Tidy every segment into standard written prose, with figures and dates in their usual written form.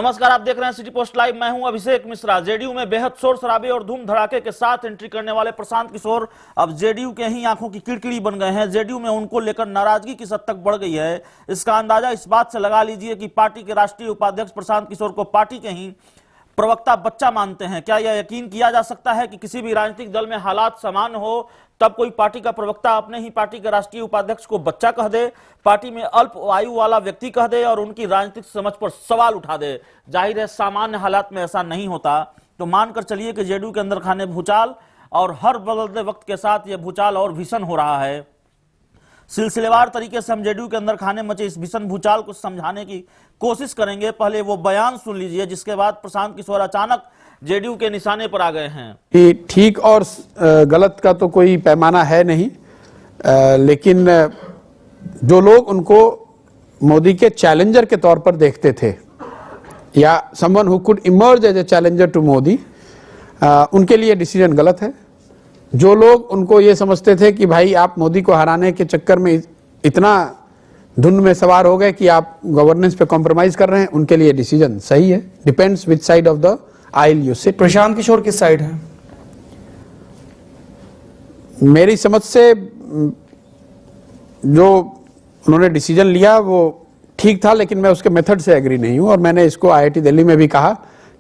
नमस्कार, आप देख रहे हैं सिटी पोस्ट लाइव। मैं हूं अभिषेक मिश्रा। जेडीयू में बेहद शोर शराबे और धूम धड़ाके के साथ एंट्री करने वाले प्रशांत किशोर अब जेडीयू के ही आंखों की किरकिरी बन गए हैं। जेडीयू में उनको लेकर नाराजगी किस हद तक बढ़ गई है, इसका अंदाजा इस बात से लगा लीजिए कि पार्टी के राष्ट्रीय उपाध्यक्ष प्रशांत किशोर को पार्टी के ही प्रवक्ता बच्चा मानते हैं। क्या यह यकीन किया जा सकता है कि किसी भी राजनीतिक दल में हालात समान हो तब कोई पार्टी का प्रवक्ता अपने ही पार्टी के राष्ट्रीय उपाध्यक्ष को बच्चा कह दे, पार्टी में अल्प आयु वाला व्यक्ति कह दे और उनकी राजनीतिक समझ पर सवाल उठा दे? जाहिर है सामान्य हालात में ऐसा नहीं होता। तो मानकर चलिए कि जेडीयू के अंदर खाने भूचाल और हर बदलते वक्त के साथ यह भूचाल और भीषण हो रहा है। सिलसिलेवार तरीके से हम जेडीयू के अंदर खाने मचे इस भीषण भूचाल को समझाने की कोशिश करेंगे। पहले वो बयान सुन लीजिए जिसके बाद प्रशांत किशोर अचानक जेडीयू के निशाने पर आ गए हैं। ठीक और गलत का तो कोई पैमाना है नहीं, लेकिन जो लोग उनको मोदी के चैलेंजर के तौर पर देखते थे या someone who could emerge as a challenger to Modi, उनके लिए डिसीजन गलत है। जो लोग उनको ये समझते थे कि भाई आप मोदी को हराने के चक्कर में इतना धुंध में सवार हो गए कि आप गवर्नेंस पे कॉम्प्रोमाइज कर रहे हैं, उनके लिए डिसीजन सही है। Depends which side of the aisle you sit. Prashant Kishor किस साइड है? मेरी समझ से जो उन्होंने डिसीजन लिया वो ठीक था, लेकिन मैं उसके मेथड से एग्री नहीं हूं और मैंने इसको आईआईटी दिल्ली में भी कहा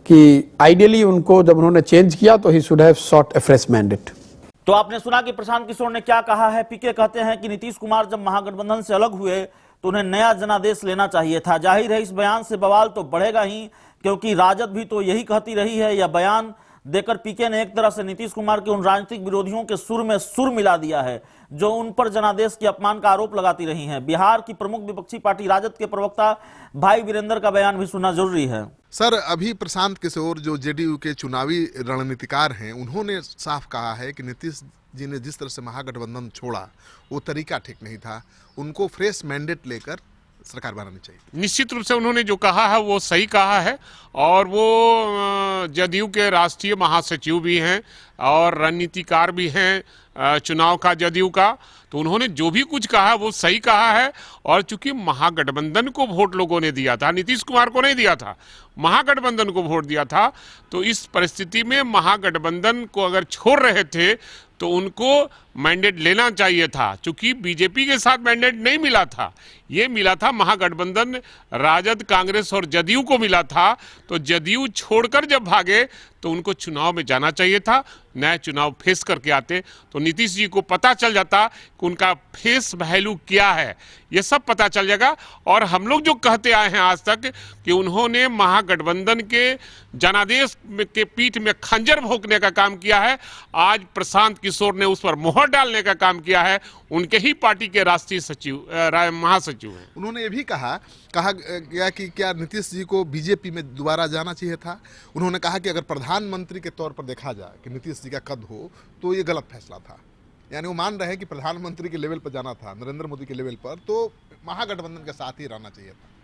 कि आइडियली उनको जब उन्होंने चेंज किया तो he should have short A fresh mandate. तो आपने सुना कि प्रशांत किशोर ने क्या कहा है। पीके कहते हैं कि नीतीश कुमार जब महागठबंधन से अलग हुए तो उन्हें नया जनादेश लेना चाहिए था। जाहिर है इस बयान से बवाल तो बढ़ेगा ही, क्योंकि राजद भी तो यही कहती रही है। यह बयान देकर पीके ने एक तरह से नीतीश कुमार के उन राजनीतिक विरोधियों के सुर में सुर मिला दिया है जो उन पर जनादेश के अपमान का आरोप लगाती रही हैं। बिहार की प्रमुख विपक्षी पार्टी राजद के प्रवक्ता भाई वीरेंद्र का बयान भी सुनना जरूरी है। सर, अभी प्रशांत किशोर जो जेडीयू के चुनावी रणनीतिकार हैं, उन्होंने साफ कहा है कि नीतीश जी ने जिस तरह से महागठबंधन छोड़ा वो तरीका ठीक नहीं था, उनको फ्रेश मैंडेट लेकर सरकार बनानी चाहिए। निश्चित रूप से उन्होंने जो कहा है वो सही कहा है और वो जदयू के राष्ट्रीय महासचिव भी हैं और रणनीतिकार भी हैं चुनाव का जदयू का। तो उन्होंने जो भी कुछ कहा वो सही कहा है। और चूंकि महागठबंधन को वोट लोगों ने दिया था, नीतीश कुमार को नहीं दिया था, महागठबंधन को वोट दिया था, तो इस परिस्थिति में महागठबंधन को अगर छोड़ रहे थे तो उनको मैंडेट लेना चाहिए था। चूंकि बीजेपी के साथ मैंडेट नहीं मिला था, ये मिला था महागठबंधन राजद, कांग्रेस और जदयू को मिला था। तो जदयू छोड़कर जब भागे तो उनको चुनाव में जाना चाहिए था, नया चुनाव फेस करके आते तो नीतीश जी को पता चल जाता कि उनका फेस वैल्यू क्या है, ये सब पता चल जाएगा। और हम लोग जो कहते आए हैं आज तक कि उन्होंने महागठबंधन के जनादेश के पीठ में खंजर भोंकने का काम किया है, आज प्रशांत किशोर ने उस पर मोहर डालने का काम किया है। उनके ही पार्टी के राष्ट्रीय सचिव महासचिव हैं। उन्होंने ये भी कहा गया कि क्या नीतीश जी को बीजेपी में दोबारा जाना चाहिए था। उन्होंने कहा कि अगर प्रधानमंत्री के तौर पर देखा जाए कि नीतीश जी का कद हो तो ये गलत फैसला था। यानी वो मान रहे हैं कि प्रधानमंत्री के लेवल पर जाना था, नरेंद्र मोदी के लेवल पर, तो महागठबंधन के साथ ही रहना चाहिए था।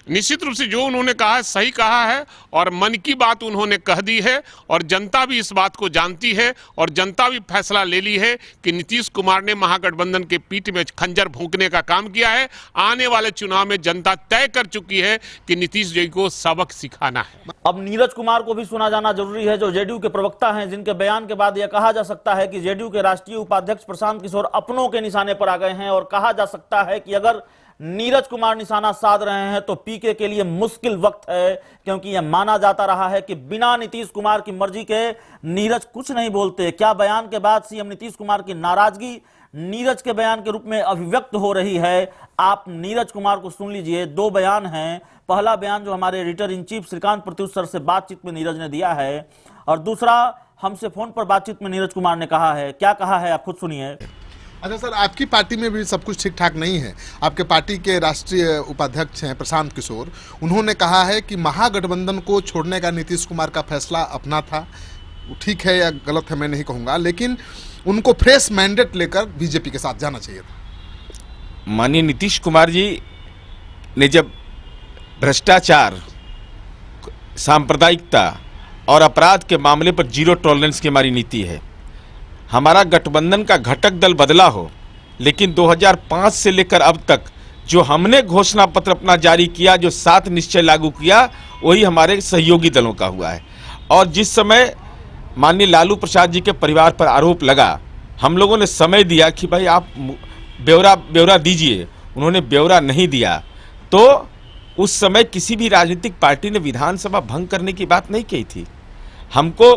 निश्चित रूप से जो उन्होंने कहा है सही कहा है और मन की बात उन्होंने कह दी है और जनता भी इस बात को जानती है और जनता भी फैसला ले ली है कि नीतीश कुमार ने महागठबंधन के पीठ में खंजर भोंकने का काम किया है। आने वाले चुनाव में जनता तय कर चुकी है कि नीतीश जी को सबक सिखाना है। अब नीरज कुमार को भी सुना जाना जरूरी है, जो जेडीयू के प्रवक्ता हैं, जिनके बयान के बाद यह कहा जा सकता है कि जेडीयू के राष्ट्रीय उपाध्यक्ष प्रशांत किशोर अपनों के निशाने पर आ गए हैं। और कहा जा सकता है कि अगर नीरज कुमार निशाना साध रहे हैं तो पीके के लिए मुश्किल वक्त है, क्योंकि यह माना जाता रहा है कि बिना नीतीश कुमार की मर्जी के नीरज कुछ नहीं बोलते। क्या बयान के बाद सीएम नीतीश कुमार की नाराजगी नीरज के बयान के रूप में अभिव्यक्त हो रही है? आप नीरज कुमार को सुन लीजिए। दो बयान हैं। पहला बयान जो हमारे editor in chief Shrikant Pratyush sir से बातचीत में नीरज ने दिया है और दूसरा हमसे फोन पर बातचीत में नीरज कुमार ने कहा है। क्या कहा है आप खुद सुनिए। अच्छा सर, आपकी पार्टी में भी सब कुछ ठीक ठाक नहीं है। आपके पार्टी के राष्ट्रीय उपाध्यक्ष हैं प्रशांत किशोर, उन्होंने कहा है कि महागठबंधन को छोड़ने का नीतीश कुमार का फैसला अपना था। ठीक है या गलत है मैं नहीं कहूँगा, लेकिन उनको फ्रेश मैंडेट लेकर बीजेपी के साथ जाना चाहिए था। माननीय नीतीश कुमार जी ने जब भ्रष्टाचार, सांप्रदायिकता और अपराध के मामले पर जीरो टॉलरेंस की हमारी नीति है। हमारा गठबंधन का घटक दल बदला हो, लेकिन 2005 से लेकर अब तक जो हमने घोषणा पत्र अपना जारी किया, जो 7 निश्चय लागू किया, वही हमारे सहयोगी दलों का हुआ है। और जिस समय माननीय लालू प्रसाद जी के परिवार पर आरोप लगा, हम लोगों ने समय दिया कि भाई आप ब्यौरा दीजिए, उन्होंने ब्यौरा नहीं दिया। तो उस समय किसी भी राजनीतिक पार्टी ने विधानसभा भंग करने की बात नहीं कही थी। हमको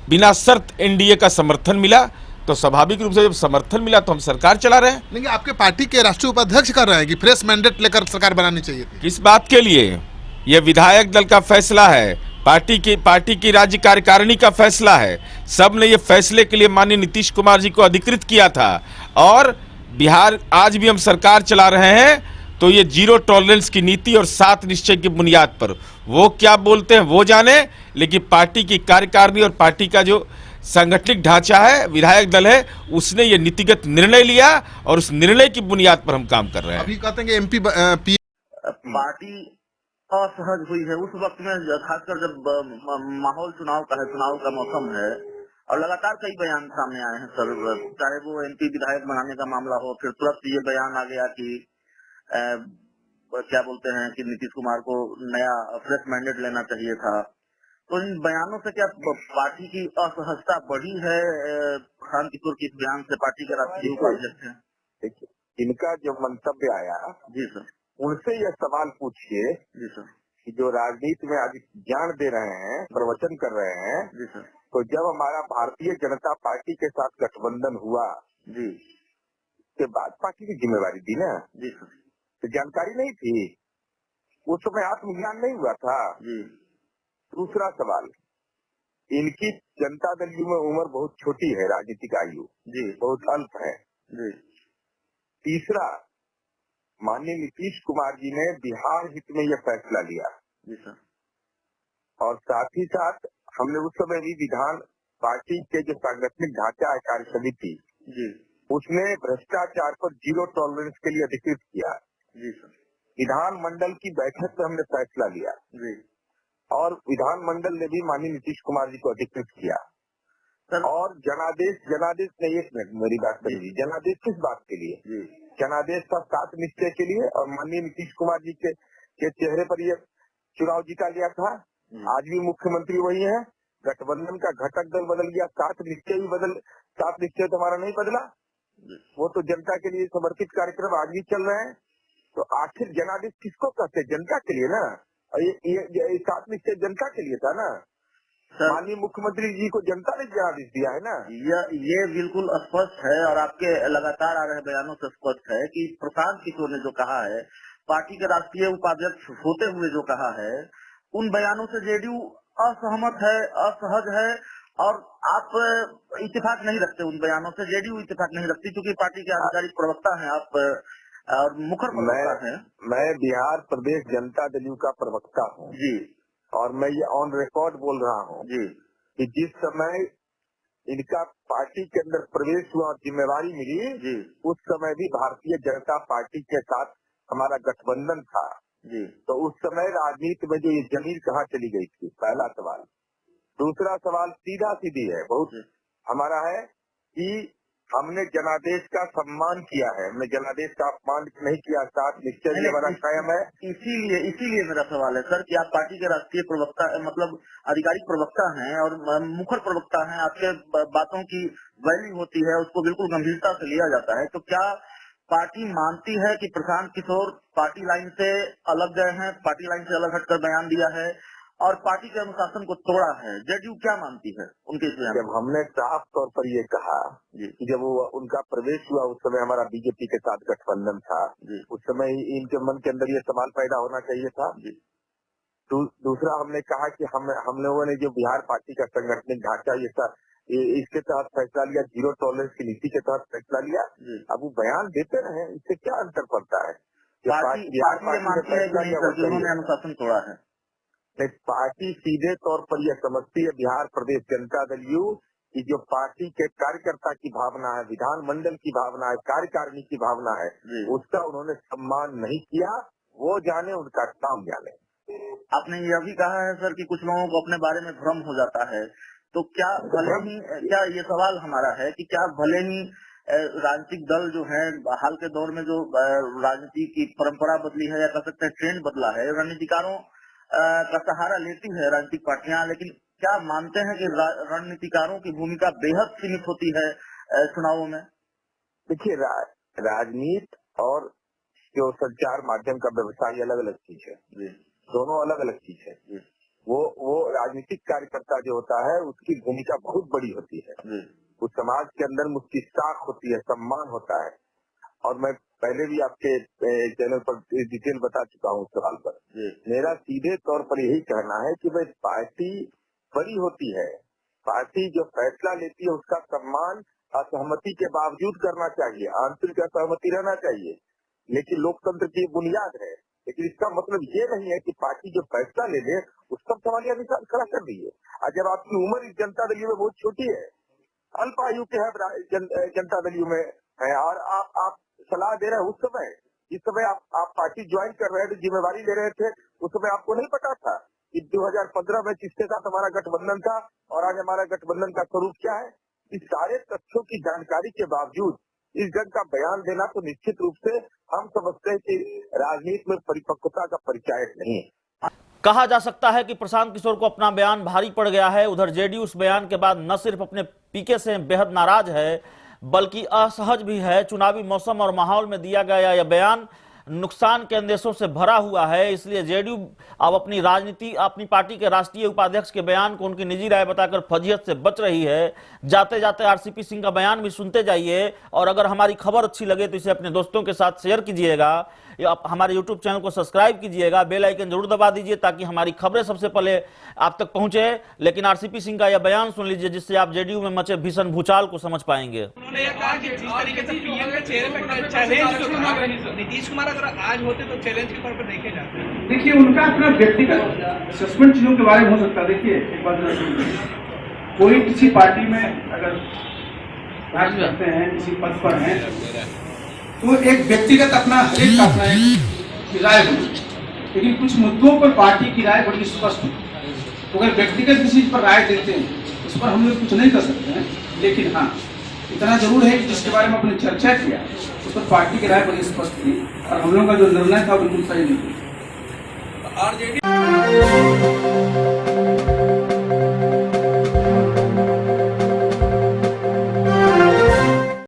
बिना शर्त एनडीए का समर्थन मिला, तो स्वाभाविक रूप से जब समर्थन मिला तो हम सरकार चला रहे हैं। लेकिन आपके पार्टी के राष्ट्रीय उपाध्यक्ष कर रहे हैं कि फ्रेश मैंडेट लेकर सरकार बनानी चाहिए थी। किस बात के लिए? यह विधायक दल का फैसला है, पार्टी की राज्य कार्यकारिणी का फैसला है। सब ने ये फैसले के लिए माननीय नीतीश कुमार जी को अधिकृत किया था। और बिहार आज भी हम सरकार चला रहे हैं तो ये जीरो टॉलरेंस की नीति और 7 निश्चय की बुनियाद पर। वो क्या बोलते हैं वो जाने, लेकिन पार्टी की कार्यकारिणी और पार्टी का जो सांगठनिक ढांचा है, विधायक दल है, उसने ये नीतिगत निर्णय लिया और उस निर्णय की बुनियाद पर हम काम कर रहे हैं। अभी कहते हैं कि एमपी पार्टी असहज हुई है उस वक्त में, खासकर जब माहौल चुनाव का है, चुनाव का मौसम है और लगातार कई बयान सामने आए हैं सर, चाहे वो एमपी विधायक बनाने का मामला हो, फिर तुरंत ये बयान आ गया कि क्या बोलते हैं कि नीतीश कुमार को नया फ्रेश मैंडेट लेना चाहिए था। तो इन बयानों से क्या पार्टी की असहजता बढ़ी है? प्रशांत किशोर के इस बयान से पार्टी के राष्ट्रीय उपाध्यक्ष हैं, देखिए इनका जो मंतव्य आया, जी सर, उनसे यह सवाल पूछिए जी सर, कि जो राजनीति में आज ज्ञान दे रहे हैं, प्रवचन कर रहे हैं, जी सर, तो जब हमारा भारतीय जनता पार्टी के साथ गठबंधन हुआ, जी, उसके बाद पार्टी की जिम्मेवारी दी ना, जी सर, तो जानकारी नहीं थी उस समय, आत्मज्ञान नहीं हुआ था। जी, दूसरा सवाल, इनकी जनता दल में उम्र बहुत छोटी है, राजनीतिक आयु जी, बहुत अल्प है। जी, तीसरा, माननीय नीतीश कुमार जी ने बिहार हित में यह फैसला लिया, जी सर, और साथ ही साथ हमने उस समय भी विधान पार्टी के जो सांगठनिक ढांचा है, कार्य समिति, जी, उसने भ्रष्टाचार पर जीरो टॉलरेंस के लिए अधिकृत किया। जी सर, विधान मंडल की बैठक में हमने फैसला लिया जी और विधान मंडल ने भी माननीय नीतीश कुमार जी को अधिकृत किया। सर, और जनादेश नहीं, एक मिनट मेरी बात करिए, जनादेश किस बात के लिए? जी, जनादेश था 7 निश्चय के लिए, और माननीय नीतीश कुमार जी के चेहरे पर यह चुनाव जीता गया था। आज भी मुख्यमंत्री वही है, गठबंधन का घटक दल बदल गया, 7 निश्चय तो हमारा नहीं बदला, वो तो जनता के लिए समर्पित कार्यक्रम आज भी चल रहे हैं। तो आखिर जनादेश किसको कहते हैं? जनता के लिए ना, और ये 7 निश्चय जनता के लिए था ना। माननीय मुख्यमंत्री जी को जनता ने जनादेश दिया है ना। ये बिल्कुल स्पष्ट है और आपके लगातार आ रहे बयानों से स्पष्ट है कि प्रशांत किशोर ने जो कहा है, पार्टी के राष्ट्रीय उपाध्यक्ष होते हुए जो कहा है, उन बयानों से जेडीयू असहमत है, असहज है, और आप इत्तेफाक नहीं रखते उन बयानों से। जेडीयू इत्तेफाक नहीं रखती क्योंकि पार्टी के आधिकारिक प्रवक्ता हैं आप और मुखर प्रवक्ता हैं। मैं बिहार प्रदेश जनता दल का प्रवक्ता हूँ जी, और मैं ये ऑन रिकॉर्ड बोल रहा हूँ जी, कि जिस समय इनका पार्टी के अंदर प्रवेश हुआ और जिम्मेवारी मिली, जी, उस समय भी भारतीय जनता पार्टी के साथ हमारा गठबंधन था। जी, तो उस समय राजनीति में जो ये जमीन कहाँ चली गई थी, पहला सवाल। दूसरा सवाल सीधा सीधी है, बहुत हमारा है कि हमने जनादेश का सम्मान किया है, हमने जनादेश का अपमान नहीं किया। 7 निश्चय ये हमारा कायम है। इसीलिए मेरा सवाल है सर कि आप पार्टी के राष्ट्रीय प्रवक्ता, मतलब आधिकारिक प्रवक्ता हैं और मुखर प्रवक्ता हैं, आपके बातों की वैल्यू होती है, उसको बिल्कुल गंभीरता से लिया जाता है। तो क्या पार्टी मानती है कि प्रशांत किशोर पार्टी लाइन से अलग गए हैं, पार्टी लाइन से अलग हटकर बयान दिया है और पार्टी के अनुशासन को तोड़ा है? जेडीयू क्या मानती है उनके इस बयान? जब हमने साफ तौर पर ये कहा कि जब वो उनका प्रवेश हुआ, उस समय हमारा बीजेपी के साथ गठबंधन था, उस समय इनके मन के अंदर ये सवाल पैदा होना चाहिए था। दूसरा हमने कहा कि हम लोगों ने जो बिहार पार्टी का संगठनिक ढांचा इसके तहत फैसला लिया, जीरो टॉलरेंस की नीति के तहत फैसला लिया। अब वो बयान देते रहे, इससे क्या अंतर पड़ता है? पार्टी मानती है कि उन्होंने अनुशासन तोड़ा है? पार्टी सीधे तौर पर यह समझती है, बिहार प्रदेश जनता दल की जो पार्टी के कार्यकर्ता की भावना है, विधानमंडल की भावना है, कार्यकारिणी की भावना है, उसका उन्होंने सम्मान नहीं किया। वो जाने, उनका काम जाने। आपने यह भी कहा है सर कि कुछ लोगों को अपने बारे में भ्रम हो जाता है, तो क्या ये सवाल हमारा है कि क्या भले ही राजनीतिक दल जो है हाल के दौर में जो राजनीति की परंपरा बदली है या कह सकते हैं ट्रेंड बदला है, रणनीतिकारों का सहारा लेती है राजनीतिक पार्टियां, लेकिन क्या मानते हैं कि रणनीतिकारों की भूमिका बेहद सीमित होती है चुनावों में? देखिए, राजनीति और जो संचार माध्यम का व्यवसाय अलग अलग चीज है, दोनों अलग अलग चीज है। वो राजनीतिक कार्यकर्ता जो होता है उसकी भूमिका बहुत बड़ी होती है, उस समाज के अंदर उसकी साख होती है, सम्मान होता है। और मैं पहले भी आपके चैनल पर डिटेल बता चुका हूँ इस सवाल पर। मेरा सीधे तौर पर यही कहना है कि भाई पार्टी बड़ी होती है, पार्टी जो फैसला लेती है उसका सम्मान असहमति के बावजूद करना चाहिए, आंतरिक असहमति रहना चाहिए, लेकिन लोकतंत्र की बुनियाद है। लेकिन इसका मतलब ये नहीं है कि पार्टी जो फैसला ले ले उस पर सवालिया निशान खड़ा कर दीजिए। और जब आपकी उम्र इस जनता दल में बहुत छोटी है, अल्प आयु के है जनता दल में है, और आप सलाह दे रहे हैं उस समय, जिस समय आप पार्टी ज्वाइन कर रहे थे, जिम्मेवारी ले रहे थे, उस समय आपको नहीं पता था कि 2015 में किसके साथ हमारा गठबंधन था और आज हमारा गठबंधन का स्वरूप क्या है। इस सारे तथ्यों की जानकारी के बावजूद इस ढंग का बयान देना तो निश्चित रूप से हम समझते हैं कि राजनीति में परिपक्वता का परिचायक नहीं है। कहा जा सकता है कि प्रशांत किशोर को अपना बयान भारी पड़ गया है। उधर जेडीयू उस बयान के बाद न सिर्फ अपने पीके से बेहद नाराज है बल्कि असहज भी है। चुनावी मौसम और माहौल में दिया गया यह बयान नुकसान के अंदेशों से भरा हुआ है। इसलिए जेडीयू अब अपनी राजनीति, अपनी पार्टी के राष्ट्रीय उपाध्यक्ष के बयान को उनकी निजी राय बताकर फजीहत से बच रही है। जाते जाते आरसीपी सिंह का बयान भी सुनते जाइए, और अगर हमारी खबर अच्छी लगे तो इसे अपने दोस्तों के साथ शेयर कीजिएगा। आप हमारे यूट्यूब चैनल को सब्सक्राइब कीजिएगा, बेल आइकन जरूर दबा दीजिए ताकि हमारी खबरें सबसे पहले आप तक पहुंचे। लेकिन आरसीपी सिंह का यह बयान सुन लीजिए, जिससे आप जेडीयू में मचे भीषण भूचाल को समझ पाएंगे। उन्होंने ये कहा कि जिस तरीके से पीएम के चेहरे पे चैलेंज जो था, नीतीश कुमार अगर आज होते तो चैलेंज के तौर पर देखे जाते हैं। देखिए, उनका अपना व्यक्तिगत सस्पेंड चीजों के बारे में हो सकता है। देखिए, एक बात कोई किसी पार्टी में अगर राज करते हैं, किसी पद पर हैं, तो एक व्यक्तिगत अपना हरेक का अपना एक राय होती है, लेकिन कुछ मुद्दों पर पार्टी की राय बड़ी स्पष्ट है। तो अगर व्यक्तिगत किसी पर राय देते हैं उस पर हम लोग कुछ नहीं कर सकते हैं, लेकिन हाँ इतना जरूर है कि जिसके बारे में अपने चर्चा किया उस पर पार्टी की राय बड़ी स्पष्ट थी और हम लोगों का जो निर्णय था बिल्कुल सही नहीं था।